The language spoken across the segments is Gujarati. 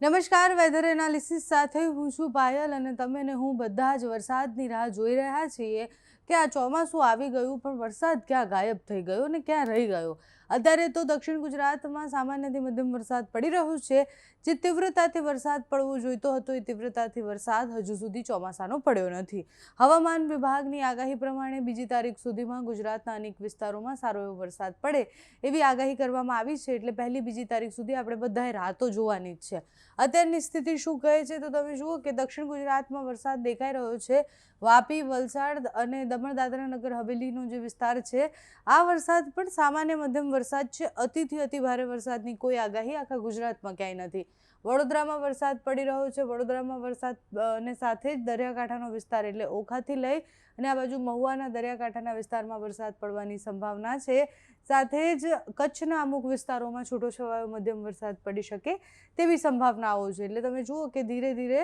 નમસ્કાર, વેધર એનાલિસિસ સાથે હું છું પાયલ અને તમે ને હું બધા જ વરસાદની રાહ જોઈ રહ્યા છીએ કે આ ચોમાસું આવી ગયું પણ વરસાદ ક્યાં ગાયબ થઈ ગયો અને ક્યાં રહી ગયો. અત્યારે તો દક્ષિણ ગુજરાતમાં સામાન્યથી મધ્યમ વરસાદ પડી રહ્યો છે. જે તીવ્રતાથી વરસાદ પડવો જોઈતો હતો એ તીવ્રતાથી વરસાદ હજુ સુધી ચોમાસાનો પડ્યો નથી. હવામાન વિભાગની આગાહી પ્રમાણે બીજી તારીખ સુધીમાં ગુજરાતના અનેક વિસ્તારોમાં સારો એવો વરસાદ પડે એવી આગાહી કરવામાં આવી છે. એટલે પહેલી બીજી તારીખ સુધી આપણે બધાએ રાહ તો જોવાની જ છે. અત્યારની સ્થિતિ શું કહે છે તો તમે જુઓ કે દક્ષિણ ગુજરાતમાં વરસાદ દેખાઈ રહ્યો છે. વાપી, વલસાડ અને દમણ દાદરા નગર હવેલીનો જે વિસ્તાર છે આ વરસાદ પણ સામાન્ય મધ્યમ વરસાદ છે. અતિથી અતિ ભારે વરસાદની કોઈ આગાહી આખા ગુજરાતમાં ક્યાંય નથી. વડોદરામાં વરસાદ પડી રહ્યો છે. વડોદરામાં વરસાદ અને સાથે જ દરિયાકાંઠાનો વિસ્તાર એટલે ઓખાથી લઈ અને આ બાજુ મહુવાના દરિયાકાંઠાના વિસ્તારમાં વરસાદ પડવાની સંભાવના છે. સાથે જ કચ્છના અમુક વિસ્તારોમાં છૂટોછવાયો મધ્યમ વરસાદ પડી શકે તેવી સંભાવનાઓ છે. એટલે તમે જુઓ કે ધીરે ધીરે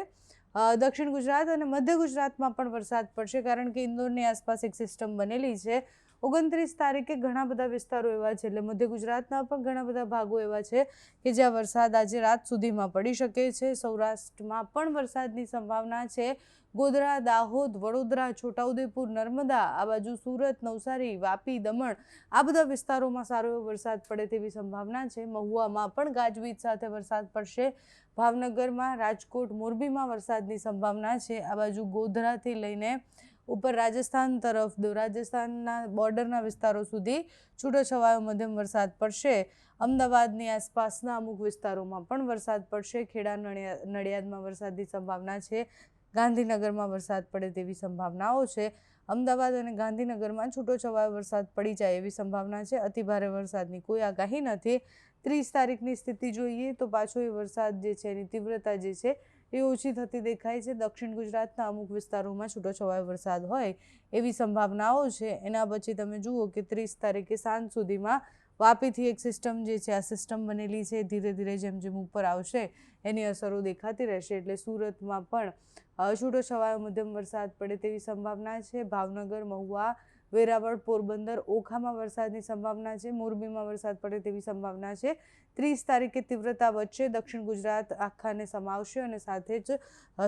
દક્ષિણ ગુજરાત અને મધ્ય ગુજરાતમાં પણ વરસાદ પડશે, કારણ કે ઇન્દોરની આસપાસ એક સિસ્ટમ બનેલી છે. 29 તારીખે ઘણા બધા વિસ્તારો એવા છે, એટલે મધ્ય ગુજરાતના પણ ઘણા બધા ભાગો એવા છે કે જ્યાં વરસાદ આજે રાત સુધીમાં પડી શકે છે. સૌરાષ્ટ્રમાં પણ વરસાદની સંભાવના છે. ગોધરા, દાહોદ, વડોદરા, છોટાઉદેપુર, નર્મદા, આ બાજુ સુરત, નવસારી, વાપી, દમણ આ બધા વિસ્તારોમાં સારો એવો વરસાદ પડે તેવી સંભાવના છે. મહુવામાં પણ ગાજવીજ સાથે વરસાદ પડશે. ભાવનગરમાં, રાજકોટ, મોરબીમાં વરસાદની સંભાવના છે. આ બાજુ ગોધરાથી લઈને ઉપર રાજસ્થાન તરફ રાજસ્થાનના બોર્ડરના વિસ્તારો સુધી છૂટોછવાયો મધ્યમ વરસાદ પડશે. અમદાવાદની આસપાસના અમુક વિસ્તારોમાં પણ વરસાદ પડશે. ખેડા, નડિયાદમાં વરસાદની સંભાવના છે. ગાંધીનગરમાં વરસાદ પડે તેવી સંભાવનાઓ છે. અમદાવાદ અને ગાંધીનગરમાં છૂટોછવાયો વરસાદ પડી જાય એવી સંભાવના છે. અતિભારે વરસાદની કોઈ આગાહી નથી. 30 તારીખની સ્થિતિ જોઈએ તો પાછો એ વરસાદ જે છે એની તીવ્રતા જે છે એ ઓછી થતી દેખાય છે. દક્ષિણ ગુજરાતના અમુક વિસ્તારોમાં છૂટોછવાયો વરસાદ હોય એવી સંભાવનાઓ છે. એના પછી તમે જુઓ કે 30 તારીખે સાંજ સુધીમાં વાપીથી એક સિસ્ટમ જે છે આ સિસ્ટમ બનેલી છે. ધીરે ધીરે જેમ જેમ ઉપર આવશે એની અસરો દેખાતી રહેશે. એટલે સુરતમાં પણ છૂટોછવાયો મધ્યમ વરસાદ પડે તેવી સંભાવના છે. ભાવનગર, મહુવા, વેરાવળ, પોરબંદર, ઓખામાં વરસાદની સંભાવના છે. મોરબીમાં વરસાદ પડે તેવી સંભાવના છે. 30 તારીખે તીવ્રતા વધશે. દક્ષિણ ગુજરાત આખાને સમાવશે અને સાથે જ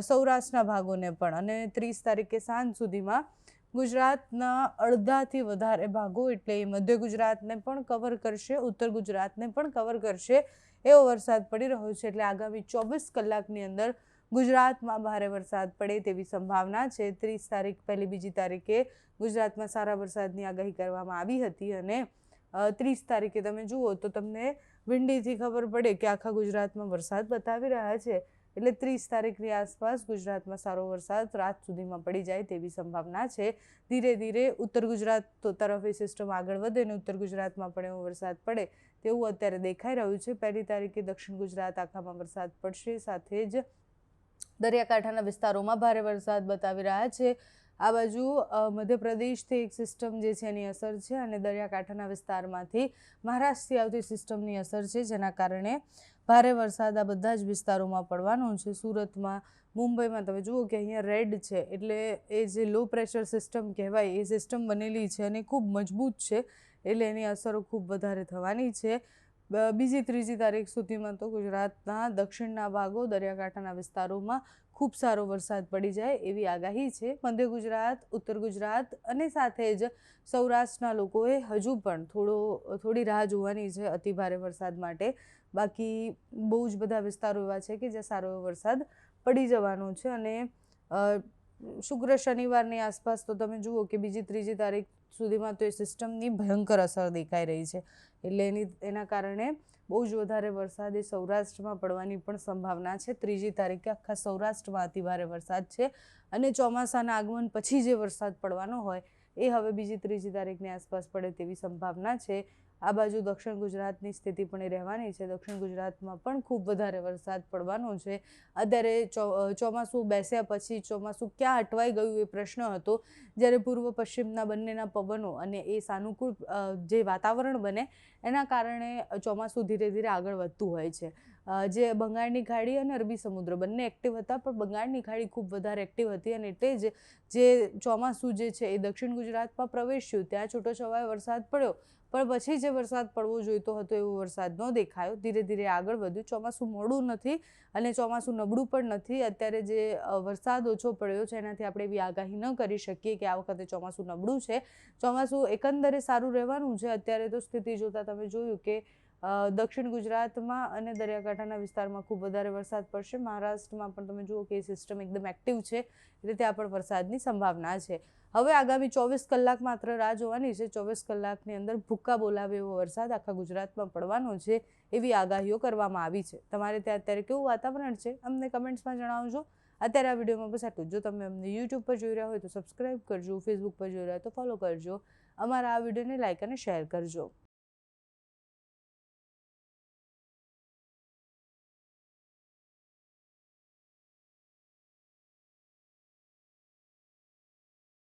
સૌરાષ્ટ્રના ભાગોને પણ. અને 30 તારીખે સાંજ સુધીમાં ગુજરાતના અડધાથી વધારે ભાગો એટલે મધ્ય ગુજરાતને પણ કવર કરશે, ઉત્તર ગુજરાતને પણ કવર કરશે એવો વરસાદ પડી રહ્યો છે. એટલે આગામી 24 કલાકની અંદર ગુજરાતમાં ભારે વરસાદ પડે તેવી સંભાવના છે. 30 તારીખ પહેલી બીજી તારીખે ગુજરાતમાં સારા વરસાદની આગાહી કરવામાં આવી હતી અને 30 તારીખે તમે જુઓ તો તમને વિંડીથી ખબર પડે કે આખા ગુજરાતમાં વરસાદ બતાવી રહ્યા છે. એટલે 30 તારીખની આસપાસ ગુજરાતમાં સારો વરસાદ રાત સુધીમાં પડી જાય તેવી સંભાવના છે. ધીરે ધીરે ઉત્તર ગુજરાત તરફ એ સિસ્ટમ આગળ વધે અને ઉત્તર ગુજરાતમાં પણ એવો વરસાદ પડે તેવું અત્યારે દેખાઈ રહ્યું છે. પહેલી તારીખે દક્ષિણ ગુજરાત આખામાં વરસાદ પડશે. સાથે જ દરિયાકાંઠાના વિસ્તારોમાં ભારે વરસાદ બતાવી રહ્યા છે. આ બાજુ મધ્યપ્રદેશથી એક સિસ્ટમ જે છે એની અસર છે અને દરિયાકાંઠાના વિસ્તારમાંથી મહારાષ્ટ્રથી આવતી સિસ્ટમની અસર છે, જેના કારણે ભારે વરસાદ આ બધા જ વિસ્તારોમાં પડવાનો છે. સુરતમાં, મુંબઈમાં તમે જુઓ કે અહીંયા રેડ છે એટલે એ જે લો પ્રેશર સિસ્ટમ કહેવાય એ સિસ્ટમ બનેલી છે અને ખૂબ મજબૂત છે. એટલે એની અસરો ખૂબ વધારે થવાની છે. બીજી ત્રીજી તારીખ સુધીમાં તો ગુજરાતના દક્ષિણના ભાગો, દરિયાકાંઠાના વિસ્તારોમાં ખૂબ સારો વરસાદ પડી જાય એવી આગાહી છે. મધ્ય ગુજરાત, ઉત્તર ગુજરાત અને સાથે જ સૌરાષ્ટ્રના લોકોએ હજુ પણ થોડી રાહ જોવાની છે અતિભારે વરસાદ માટે. બાકી બહુ જ બધા વિસ્તારો એવા છે કે જ્યાં સારો એવો વરસાદ પડી જવાનો છે. અને શુક્ર શનિવારની આસપાસ તો તમે જુઓ કે બીજી ત્રીજી તારીખ સુધીમાં તો એ સિસ્ટમની ભયંકર અસર દેખાઈ રહી છે. એટલે એના કારણે બહુ જ વધારે વરસાદ એ સૌરાષ્ટ્રમાં પડવાની પણ સંભાવના છે. ત્રીજી તારીખે આખા સૌરાષ્ટ્રમાં અતિભારે વરસાદ છે અને ચોમાસાના આગમન પછી જે વરસાદ પડવાનો હોય એ હવે બીજી ત્રીજી તારીખની આસપાસ પડે તેવી સંભાવના છે. આ બાજુ દક્ષિણ ગુજરાતની સ્થિતિ પણ એ રહેવાની છે. દક્ષિણ ગુજરાતમાં પણ ખૂબ વધારે વરસાદ પડવાનો છે. અત્યારે ચોમાસું બેસ્યા પછી ચોમાસું ક્યાં અટવાઈ ગયું એ પ્રશ્ન હતો. જ્યારે પૂર્વ પશ્ચિમના બંનેના પવનો અને એ સાનુકૂળ જે વાતાવરણ બને એના કારણે ચોમાસું ધીરે ધીરે આગળ વધતું હોય છે. જે બંગાળની ખાડી અને અરબી સમુદ્ર બંને એક્ટિવ હતા, પણ બંગાળની ખાડી ખૂબ વધારે એક્ટિવ હતી અને એટલે જ જે ચોમાસું જે છે એ દક્ષિણ ગુજરાતમાં પ્રવેશ્યું, ત્યાં છૂટોછવાયો વરસાદ પડ્યો પણ પછી જે વરસાદ પડવો જોઈતો હતો એવો વરસાદ ન દેખાયો. ધીરે ધીરે આગળ વધ્યું. ચોમાસું મોડું નથી અને ચોમાસું નબળું પણ નથી. અત્યારે જે વરસાદ ઓછો પડ્યો છે એનાથી આપણે એવી આગાહી ન કરી શકીએ કે આ વખતે ચોમાસું નબળું છે. ચોમાસું એકંદરે સારું રહેવાનું છે. અત્યારે તો સ્થિતિ જોતાં તમે જોયું કે દક્ષિણ ગુજરાતમાં અને દરિયાકાંઠાના વિસ્તારમાં ખૂબ વધારે વરસાદ પડશે. મહારાષ્ટ્રમાં પણ તમે જુઓ કે સિસ્ટમ એકદમ એક્ટિવ છે એટલે ત્યાં પણ વરસાદની સંભાવના છે. હવે આગામી 24 કલાક માત્ર રાહ જોવાની છે. 24 કલાકની અંદર ભૂક્કા બોલાવે એવો વરસાદ આખા ગુજરાતમાં પડવાનો છે એવી આગાહીઓ કરવામાં આવી છે. તમારે ત્યાં અત્યારે કેવું વાતાવરણ છે અમને કમેન્ટ્સમાં જણાવજો. અત્યારે આ વિડીયોમાં બસ આટલું. જો તમે અમને યુટ્યુબ પર જોઈ રહ્યા હોય તો સબસ્ક્રાઈબ કરજો, ફેસબુક પર જોઈ રહ્યા હોય તો ફોલો કરજો, અમારા આ વિડીયોને લાઇક અને શેર કરજો.